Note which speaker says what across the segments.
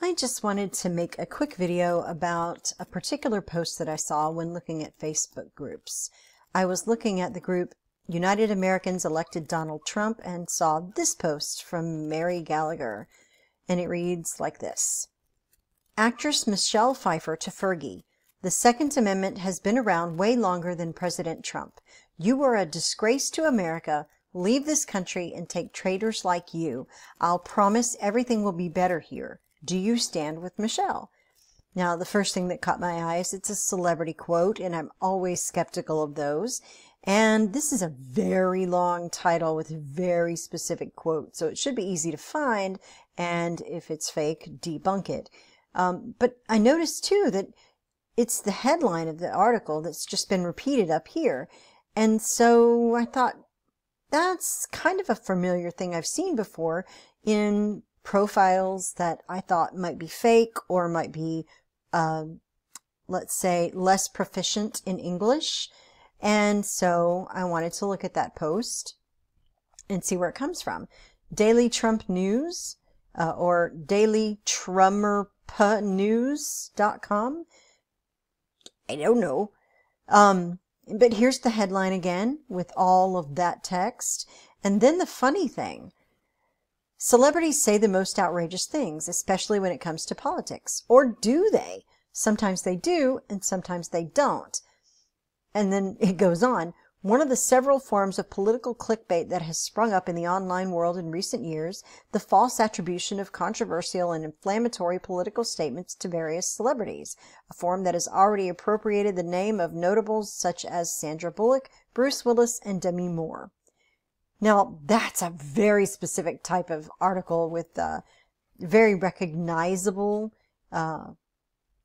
Speaker 1: I just wanted to make a quick video about a particular post that I saw when looking at Facebook groups. I was looking at the group United Americans Elected Donald Trump and saw this post from Mary Gallagher, and it reads like this. Actress Michelle Pfeiffer to Fergie. The Second Amendment has been around way longer than President Trump. You are a disgrace to America. Leave this country and take traitors like you. I'll promise everything will be better here. Do you stand with Michelle? Now, the first thing that caught my eye is it's a celebrity quote, and I'm always skeptical of those. And this is a very long title with a very specific quote, so it should be easy to find, and if it's fake, debunk it. But I noticed, too, that it's the headline of the article that's just been repeated up here. And so I thought, that's kind of a familiar thing I've seen before in profiles that I thought might be fake or might be, let's say, less proficient in English. And so I wanted to look at that post and see where it comes from. Daily Trump News or dailytrumperpanews.com. I don't know. But here's the headline again with all of that text. And then the funny thing. Celebrities say the most outrageous things, especially when it comes to politics. Or do they? Sometimes they do, and sometimes they don't. And then it goes on. One of the several forms of political clickbait that has sprung up in the online world in recent years, the false attribution of controversial and inflammatory political statements to various celebrities, a form that has already appropriated the name of notables such as Sandra Bullock, Bruce Willis, and Demi Moore. Now, that's a very specific type of article with very recognizable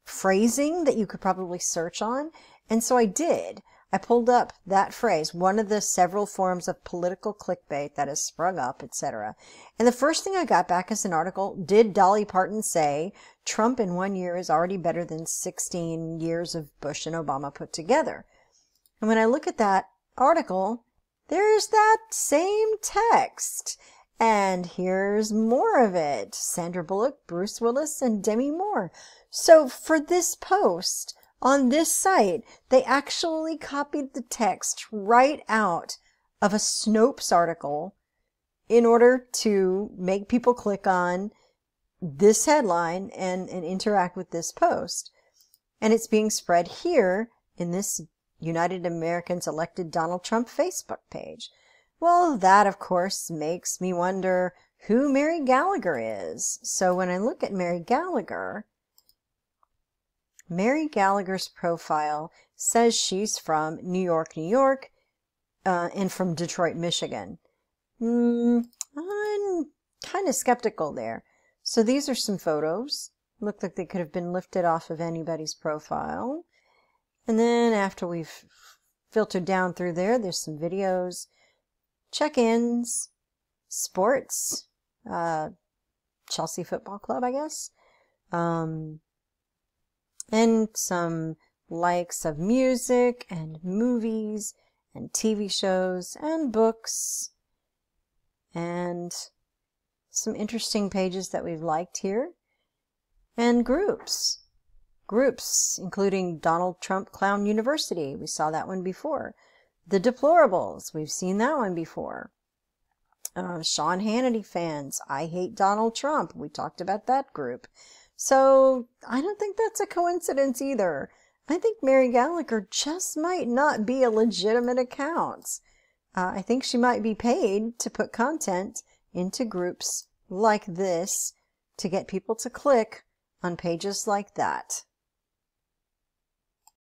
Speaker 1: phrasing that you could probably search on. And so I did. I pulled up that phrase, one of the several forms of political clickbait that has sprung up, etc. And the first thing I got back is an article, did Dolly Parton say Trump in 1 year is already better than 16 years of Bush and Obama put together? And when I look at that article, there's that same text. And here's more of it. Sandra Bullock, Bruce Willis, and Demi Moore. So for this post on this site, they actually copied the text right out of a Snopes article in order to make people click on this headline and interact with this post. And it's being spread here in this United Americans Elected Donald Trump Facebook page. Well, that, of course, makes me wonder who Mary Gallagher is. So when I look at Mary Gallagher's profile says she's from New York, New York, and from Detroit, Michigan. I'm kind of skeptical there. So these are some photos. Look like they could have been lifted off of anybody's profile. And then after we've filtered down through there, there's some videos, check-ins, sports, Chelsea Football Club, I guess, and some likes of music and movies and TV shows and books and some interesting pages that we've liked here and groups. Groups, including Donald Trump Clown University. We saw that one before. The Deplorables. We've seen that one before. Sean Hannity fans. I Hate Donald Trump. We talked about that group. So I don't think that's a coincidence either. I think Mary Gallagher just might not be a legitimate account. I think she might be paid to put content into groups like this to get people to click on pages like that.